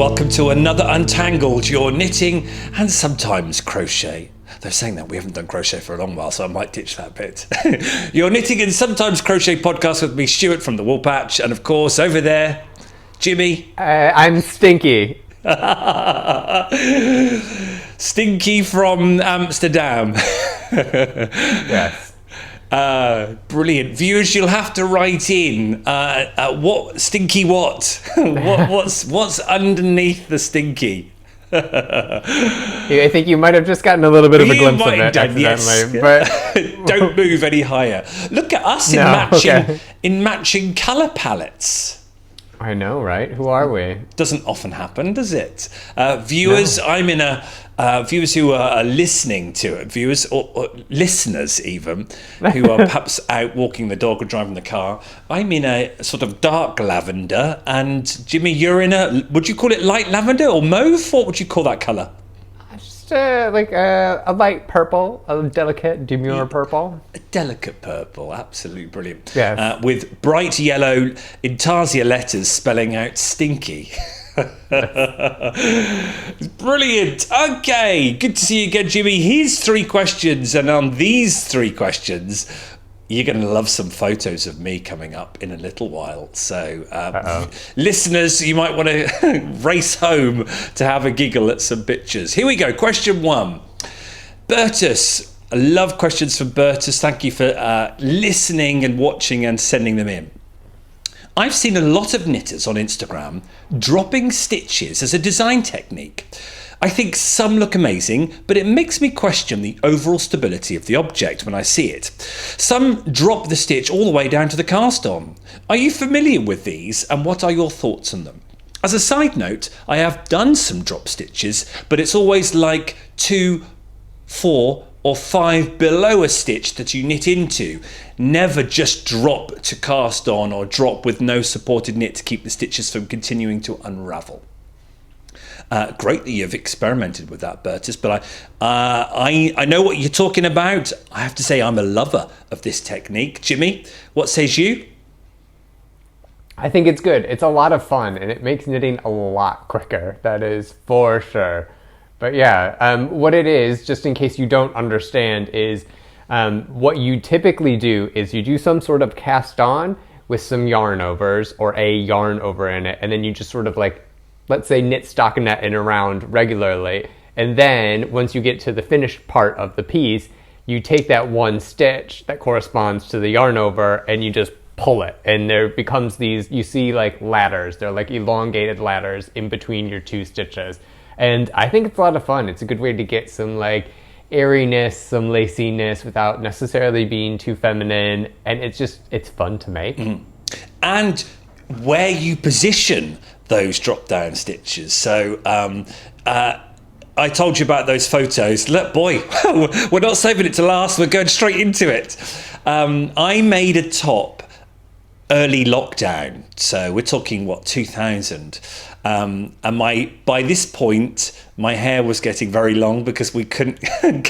welcome to another Untangled, your knitting and sometimes crochet. They're saying that we haven't done crochet for a long while, so I might ditch that bit. Your knitting and sometimes crochet podcast with me, Stuart from the Wool Patch, and of course over there, Jimmy. I'm Stinky. Stinky from Amsterdam. Yes. Brilliant. Viewers, you'll have to write in what Stinky what? what's underneath the Stinky? I think you might have just gotten a little bit of a glimpse of it accidentally. Yes. But don't move any higher. Look at us in matching colour palettes. I know, right? Who are we? Doesn't often happen, does it? Viewers, no. I'm in a... viewers who are listening to it, viewers or listeners even, who are perhaps out walking the dog or driving the car, I'm in a sort of dark lavender, and Jimmy, you're in a, would you call it light lavender or mauve? What would you call that colour? Just like a light purple, a delicate, demure purple. A delicate purple, absolutely brilliant. Yes. With bright yellow intarsia letters spelling out Stinky. Brilliant. Okay, good to see you again, Jimmy. Here's 3 questions, and on these 3 questions you're going to love some photos of me coming up in a little while, so listeners, you might want to race home to have a giggle at some pictures. Here we go. Question 1. Bertus. I love questions from Bertus. Thank you for listening and watching and sending them in. I've seen a lot of knitters on Instagram dropping stitches as a design technique. I think some look amazing, but it makes me question the overall stability of the object when I see it. Some drop the stitch all the way down to the cast on. Are you familiar with these, and what are your thoughts on them? As a side note, I have done some drop stitches, but it's always like 2, 4 or 5 below a stitch that you knit into. Never just drop to cast on or drop with no supported knit to keep the stitches from continuing to unravel. Great that you've experimented with that, Bertus, but I know what you're talking about. I have to say I'm a lover of this technique. Jimmy, what says you? I think it's good. It's a lot of fun, and it makes knitting a lot quicker. That is for sure. But yeah, what it is, just in case you don't understand, is what you typically do is you do some sort of cast on with some yarn overs or a yarn over in it, and then you just sort of like, let's say, knit stockinette in around regularly. And then once you get to the finished part of the piece, you take that one stitch that corresponds to the yarn over and you just pull it. And there becomes these, you see like ladders, they're like elongated ladders in between your 2 stitches. And I think it's a lot of fun. It's a good way to get some like airiness, some laciness without necessarily being too feminine. And it's fun to make. Mm-hmm. And where you position those drop down stitches. So I told you about those photos. Look, boy, we're not saving it to last. We're going straight into it. I made a top early lockdown. So we're talking, 2000. And by this point, my hair was getting very long because we couldn't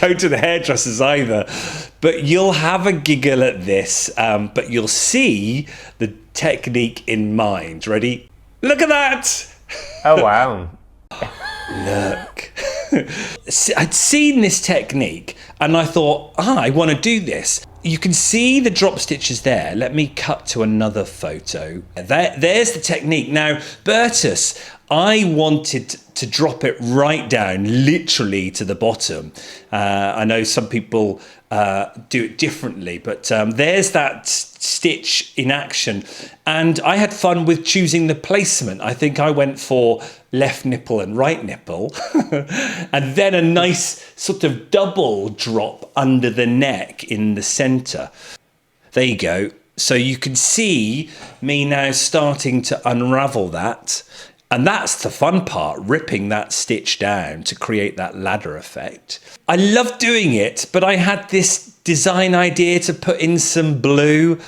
go to the hairdressers either. But you'll have a giggle at this, but you'll see the technique in mind. Ready? Look at that! Oh, wow. Look. I'd seen this technique and I thought, I want to do this. You can see the drop stitches there. Let me cut to another photo. There's the technique. Now, Bertus, I wanted to drop it right down, literally to the bottom. I know some people do it differently, but there's that stitch in action. And I had fun with choosing the placement. I think I went for left nipple and right nipple, and then a nice sort of double drop under the neck in the center. There you go. So you can see me now starting to unravel that. And that's the fun part, ripping that stitch down to create that ladder effect. I love doing it, but I had this design idea to put in some blue.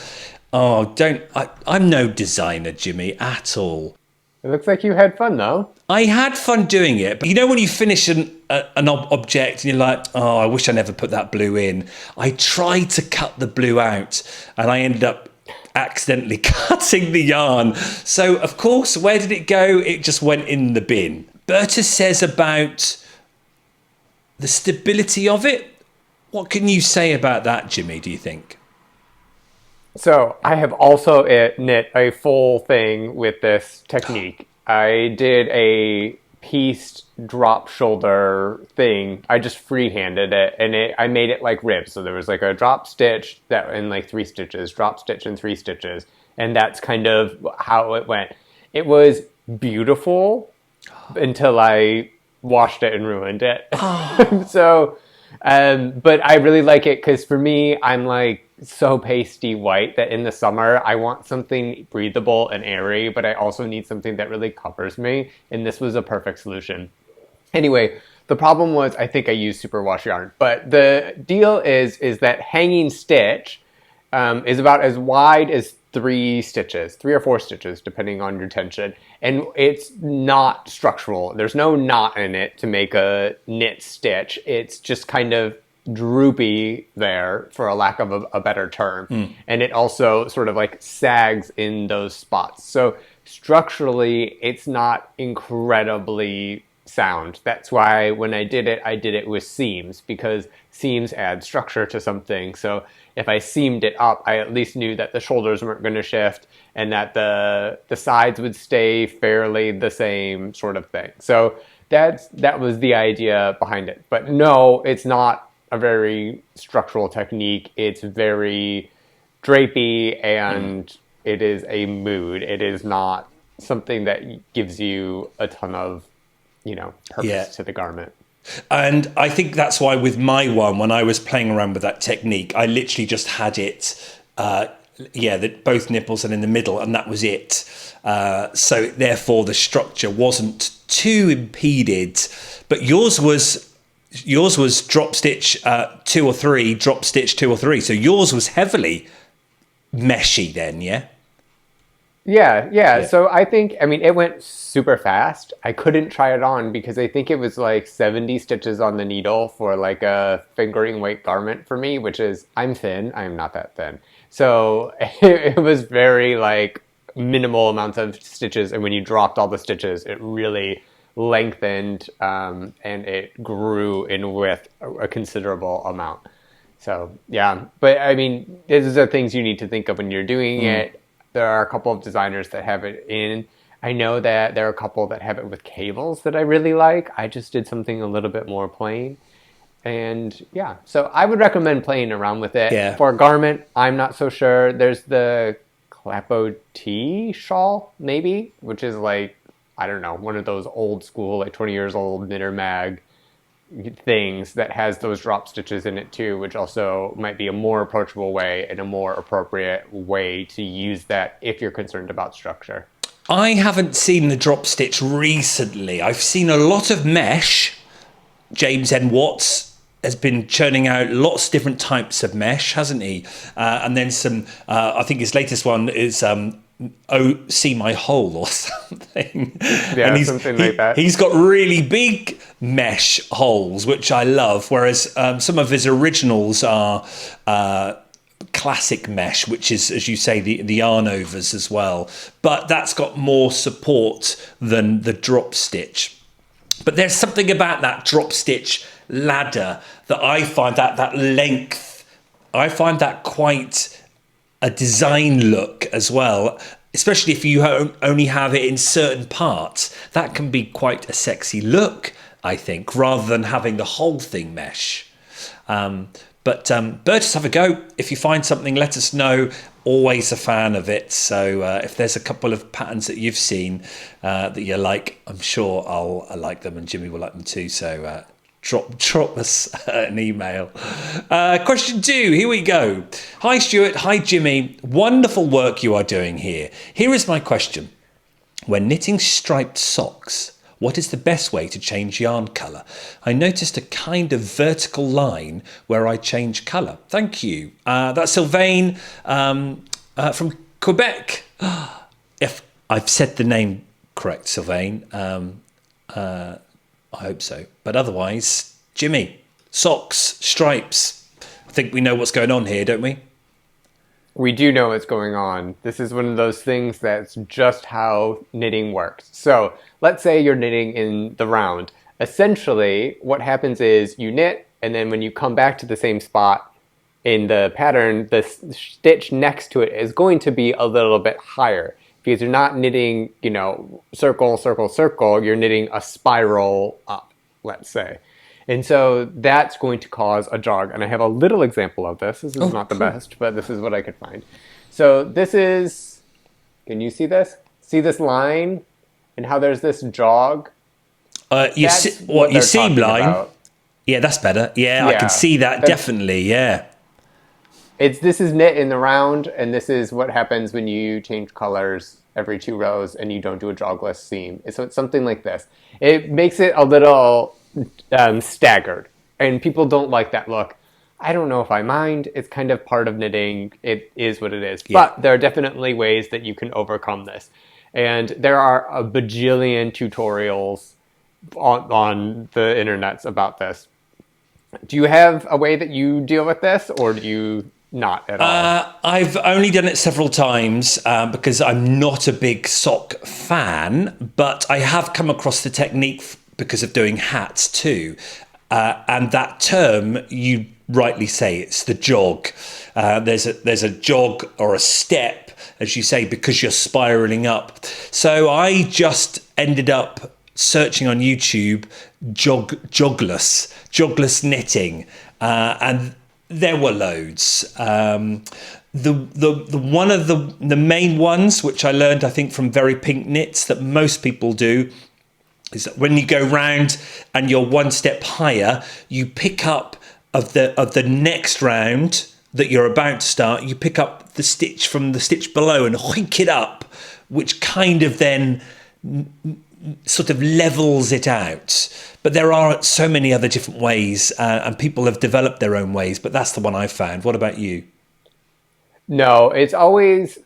I'm no designer, Jimmy, at all. It looks like you had fun, though. I had fun doing it, but you know when you finish an object and you're like, I wish I never put that blue in. I tried to cut the blue out, and I ended up accidentally cutting the yarn. So, of course, where did it go? It just went in the bin. Berta says about the stability of it. What can you say about that, Jimmy, do you think? So I have also knit a full thing with this technique. I did a pieced drop shoulder thing. I just freehanded it, and I made it like ribs. So there was like a drop stitch that in like 3 stitches, drop stitch and 3 stitches, and that's kind of how it went. It was beautiful until I washed it and ruined it. So, but I really like it because for me, I'm like so pasty white that in the summer I want something breathable and airy, but I also need something that really covers me, and this was a perfect solution. Anyway, the problem was I think I used superwash yarn, but the deal is that hanging stitch is about as wide as 3 or 4 stitches, depending on your tension, and it's not structural. There's no knot in it to make a knit stitch. It's just kind of droopy there, for a lack of a better term. And it also sort of like sags in those spots. So structurally, it's not incredibly sound. That's why when I did it with seams, because seams add structure to something. So if I seamed it up, I at least knew that the shoulders weren't going to shift and that the sides would stay fairly the same, sort of thing. So that was the idea behind it. But no, it's not a very structural technique. It's very drapey, and it is a mood. It is not something that gives you a ton of, purpose to the garment. And I think that's why with my one, when I was playing around with that technique, I literally just had it, both nipples and in the middle, and that was it. So therefore the structure wasn't too impeded, but yours was drop stitch 2 or 3, drop stitch 2 or 3. So yours was heavily meshy then, yeah? Yeah. So I think, it went super fast. I couldn't try it on because I think it was like 70 stitches on the needle for like a fingering weight garment for me, which is, I'm thin. I am not that thin. So it was very like minimal amounts of stitches. And when you dropped all the stitches, it really lengthened and it grew in width a considerable amount. So yeah, but these are things you need to think of when you're doing it. There are a couple of designers that have it in. I know that there are a couple that have it with cables that I really like. I just did something a little bit more plain. And yeah, so I would recommend playing around with it. Yeah. For a garment, I'm not so sure. There's the Clapo T shawl, maybe, which is like, I don't know, one of those old school, like 20 years old knitter mag things that has those drop stitches in it too, which also might be a more approachable way and a more appropriate way to use that if you're concerned about structure. I haven't seen the drop stitch recently. I've seen a lot of mesh. James N. Watts has been churning out lots of different types of mesh, hasn't he? And then some, I think his latest one is See My Hole or something. Yeah, and something like that. He's got really big mesh holes, which I love, whereas some of his originals are classic mesh, which is, as you say, the yarn overs as well. But that's got more support than the drop stitch. But there's something about that drop stitch ladder that I find that length, I find that quite a design look as well, especially if you only have it in certain parts. That can be quite a sexy look, I think, rather than having the whole thing mesh. But Burgess, have a go. If you find something, let us know. Always a fan of it. So if there's a couple of patterns that you've seen that you like, I'm sure I'll like them, and Jimmy will like them too. So drop us an email. Question 2, here we go. Hi Stuart, hi Jimmy. Wonderful work you are doing here. Here is my question. When knitting striped socks, what is the best way to change yarn colour? I noticed a kind of vertical line where I change colour. Thank you. That's Sylvain from Quebec. If I've said the name correct, Sylvain, I hope so. But otherwise, Jimmy, socks, stripes. I think we know what's going on here, don't we? We do know what's going on. This is one of those things that's just how knitting works. So let's say you're knitting in the round. Essentially, what happens is you knit, and then when you come back to the same spot in the pattern, the stitch next to it is going to be a little bit higher because you're not knitting, circle, circle, circle. You're knitting a spiral up, let's say. And so that's going to cause a jog. And I have a little example of this. This is not the best, but this is what I could find. So this is, can you see this? See this line and how there's this jog? You seam line? About. Yeah, that's better. Yeah, I can see that definitely, yeah. This is knit in the round, and this is what happens when you change colors every 2 rows and you don't do a jogless seam. So it's something like this. It makes it a little staggered, and people don't like that look. I don't know if I mind. It's kind of part of knitting. It is what it is. Yeah. But there are definitely ways that you can overcome this. And there are a bajillion tutorials on the internets about this. Do you have a way that you deal with this, or do you not at all? I've only done it several times because I'm not a big sock fan, but I have come across the technique because of doing hats too. And that term, you rightly say, it's the jog. There's a jog or a step, as you say, because you're spiraling up. So I just ended up searching on YouTube jogless knitting, and there were loads. The one of the main ones, which I learned, I think, from Very Pink Knits, that most people do, is that when you go round and you're one step higher, you pick up of the next round that you're about to start, you pick up the stitch from the stitch below and hoik it up, which kind of then sort of levels it out. But there are so many other different ways, and people have developed their own ways, but that's the one I found. What about you? No, it's always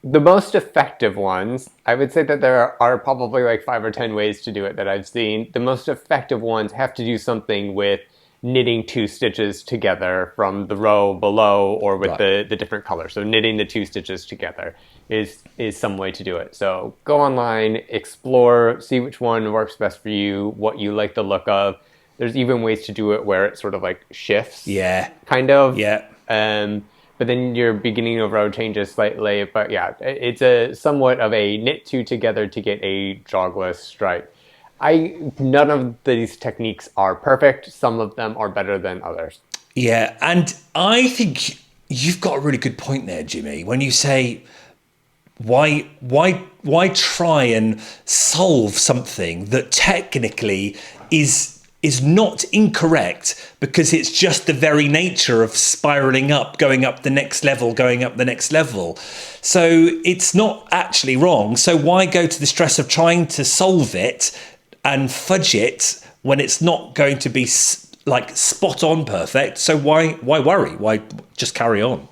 the most effective ones. I would say that there are probably like 5 or 10 ways to do it that I've seen. The most effective ones have to do something with knitting 2 stitches together from the row below, or with the different colors. So knitting the 2 stitches together is some way to do it. So go online, explore, see which one works best for you, what you like the look of. There's even ways to do it where it sort of like shifts. Yeah. Kind of. Yeah. But then your beginning of row changes slightly. But yeah, it's a somewhat of a knit 2 together to get a jogless stripe. None of these techniques are perfect. Some of them are better than others. Yeah, and I think you've got a really good point there, Jimmy, when you say, why try and solve something that technically is not incorrect, because it's just the very nature of spiraling up, going up the next level, going up the next level. So it's not actually wrong. So why go to the stress of trying to solve it and fudge it when it's not going to be like spot on perfect? So why worry? Why just carry on?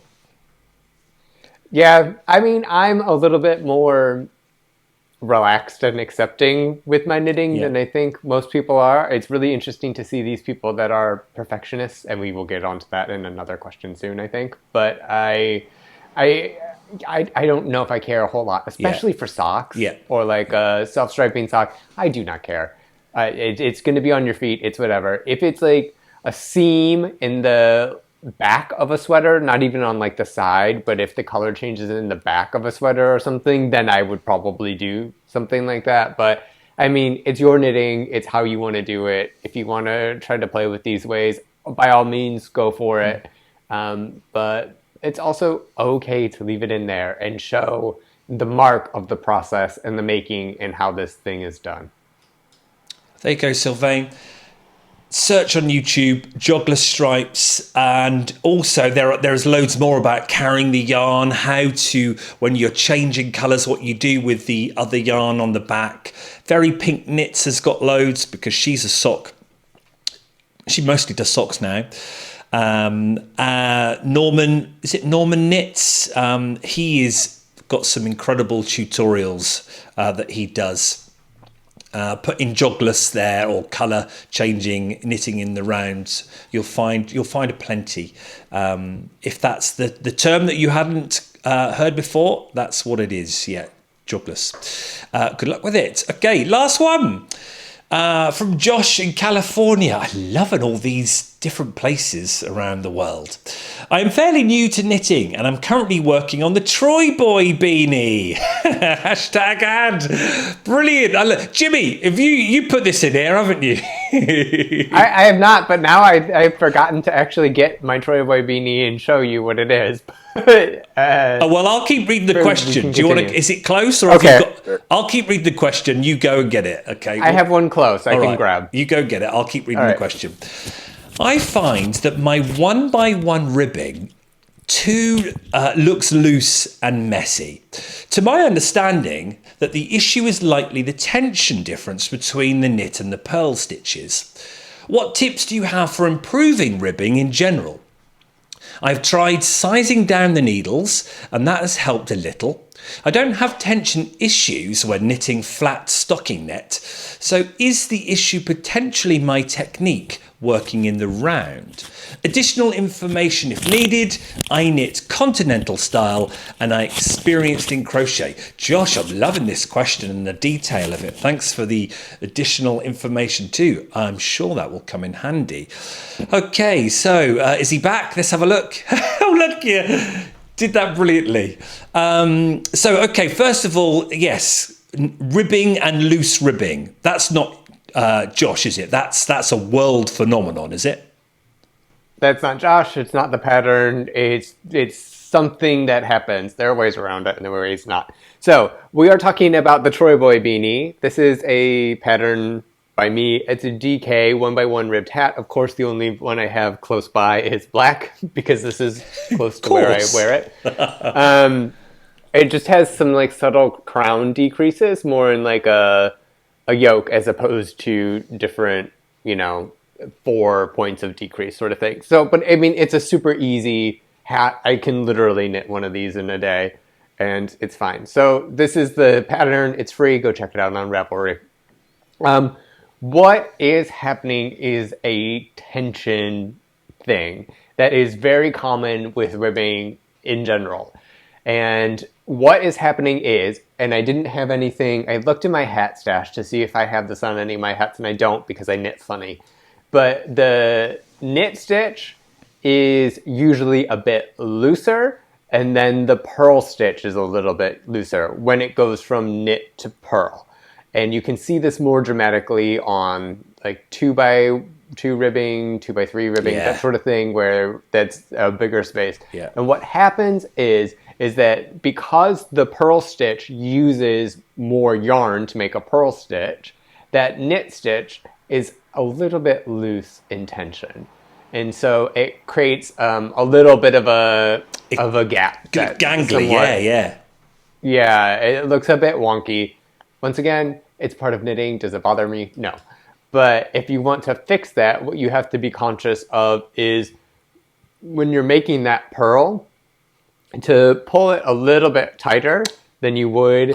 Yeah, I mean, I'm a little bit more relaxed and accepting with my knitting than I think most people are. It's really interesting to see these people that are perfectionists, and we will get onto that in another question soon, I think. But I don't know if I care a whole lot, especially for socks or like a self-striping sock. I do not care. It's going to be on your feet. It's whatever. If it's like a seam in the back of a sweater, not even on like the side, but if the color changes in the back of a sweater or something, then I would probably do something like that. But I mean, it's your knitting. It's how you want to do it. If you want to try to play with these ways, by all means, go for it. But it's also okay to leave it in there and show the mark of the process and the making and how this thing is done. There you go, Sylvain. Search on YouTube, jogless stripes, and also there's loads more about carrying the yarn, how to, when you're changing colours, what you do with the other yarn on the back. Very Pink Knits has got loads because she's a sock. She mostly does socks now. Norman Knits? He is got some incredible tutorials that he does. putting jogless there or colour changing, knitting in the rounds, you'll find a plenty. If that's the term that you hadn't heard before, that's what it is. Yeah, jogless. Good luck with it. Okay, last one. From Josh in California. I love all these different places around the world. I am fairly new to knitting and I'm currently working on the Troy Boy beanie. Hashtag ad. Brilliant. Jimmy, if you put this in here, haven't you? I have not, but now I've forgotten to actually get my Troy Boy beanie and show you what it is. Well, I'll keep reading the question. Do you want to? Is it close? Or okay. I'll keep reading the question. You go and get it. Okay. I have one close. I can grab. You go get it. I'll keep reading the question. I find that my 1x1 ribbing looks loose and messy. To my understanding, that the issue is likely the tension difference between the knit and the purl stitches. What tips do you have for improving ribbing in general? I've tried sizing down the needles and that has helped a little. I don't have tension issues when knitting flat stocking net. So is the issue potentially my technique working in the round? Additional information if needed. I knit continental style and I experienced in crochet. Josh, I'm loving this question and the detail of it. Thanks for the additional information too. I'm sure that will come in handy. Okay, so is he back? Let's have a look. Oh, look here. Did that brilliantly. Okay, first of all, yes, ribbing and loose ribbing. That's not Josh, is it? That's a world phenomenon, is it? That's not Josh. It's not the pattern. It's something that happens. There are ways around it and there are ways not. So we are talking about the Troy Boy beanie. This is a pattern by me. It's a DK 1x1 ribbed hat. Of course, the only one I have close by is black because this is close to where I wear it. It just has some like subtle crown decreases, more in like a yoke as opposed to different, 4 points of decrease sort of thing. So, but I mean, it's a super easy hat. I can literally knit one of these in a day and it's fine. So this is the pattern. It's free. Go check it out on Ravelry. What is happening is a tension thing that is very common with ribbing in general. And what is happening is, and I didn't have anything, I looked in my hat stash to see if I have this on any of my hats, and I don't because I knit funny. But the knit stitch is usually a bit looser, and then the purl stitch is a little bit looser when it goes from knit to purl. And you can see this more dramatically on like 2x2 ribbing, 2x3 ribbing, that sort of thing, where that's a bigger space. Yeah. And what happens is that because the purl stitch uses more yarn to make a purl stitch, that knit stitch is a little bit loose in tension. And so it creates a little bit of a gap. Gangly, yeah. Yeah, it looks a bit wonky. Once again, it's part of knitting. Does it bother me? No. But if you want to fix that, what you have to be conscious of is when you're making that purl, to pull it a little bit tighter than you would,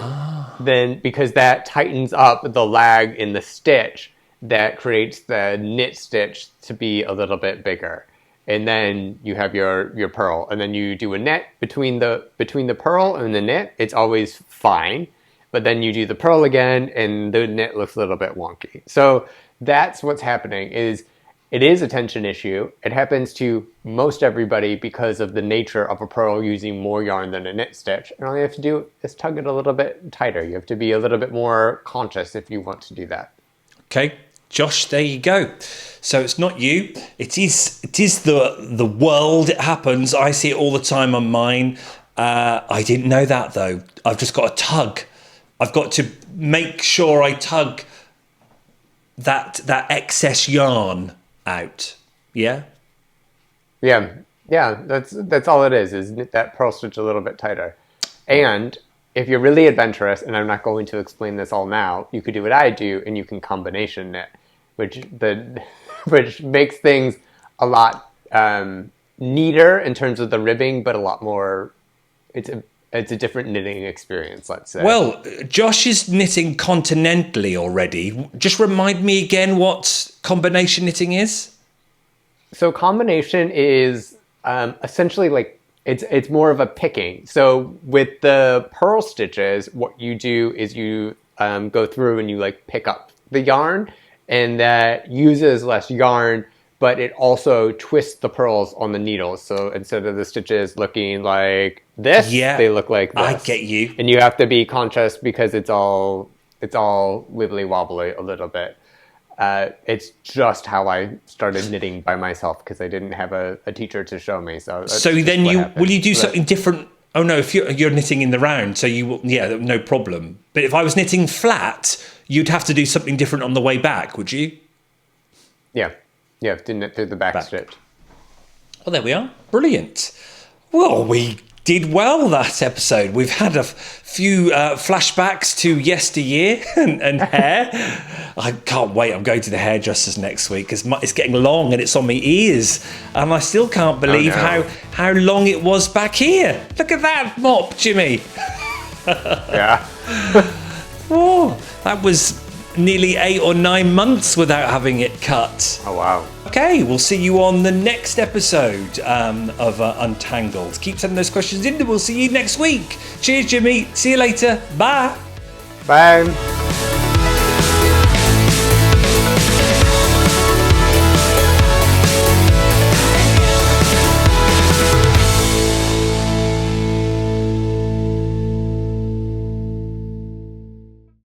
then because that tightens up the lag in the stitch, that creates the knit stitch to be a little bit bigger. And then you have your purl, and then you do a knit between the purl and the knit. It's always fine. But then you do the purl again and the knit looks a little bit wonky. So that's what's happening. It is a tension issue. It happens to most everybody because of the nature of a purl using more yarn than a knit stitch. And all you have to do is tug it a little bit tighter. You have to be a little bit more conscious if you want to do that. Okay, Josh, there you go. So it's not you. It is the world. It happens. I see it all the time on mine. I didn't know that though. I've just got to tug. I've got to make sure I tug that excess yarn out. Yeah? Yeah. That's all it is knit that purl stitch a little bit tighter. And if you're really adventurous, and I'm not going to explain this all now, you could do what I do, and you can combination knit, which makes things a lot neater in terms of the ribbing, but a lot more. It's it's a different knitting experience, let's say. Well, Josh is knitting continentally already. Just remind me again what combination knitting is. So combination is essentially like it's more of a picking. So with the purl stitches, what you do is you go through and you like pick up the yarn, and that uses less yarn, but it also twists the pearls on the needles. So instead of the stitches looking like this, they look like this. I get you. And you have to be conscious because it's all wibbly wobbly a little bit. It's just how I started knitting by myself because I didn't have a teacher to show me. So then will you do something different? Oh no, if you're knitting in the round, so you will, no problem. But if I was knitting flat, you'd have to do something different on the way back, would you? Yeah, to knit through the back stitch. Well, there we are. Brilliant. Well, we did well that episode. We've had a few flashbacks to yesteryear and hair. I can't wait. I'm going to the hairdressers next week because it's getting long and it's on my ears. And I still can't believe how long it was back here. Look at that mop, Jimmy. Yeah. Oh, that was nearly 8 or 9 months without having it cut. Oh, wow. Okay, we'll see you on the next episode of Untangled. Keep sending those questions in and we'll see you next week. Cheers, Jimmy. See you later. Bye. Bye.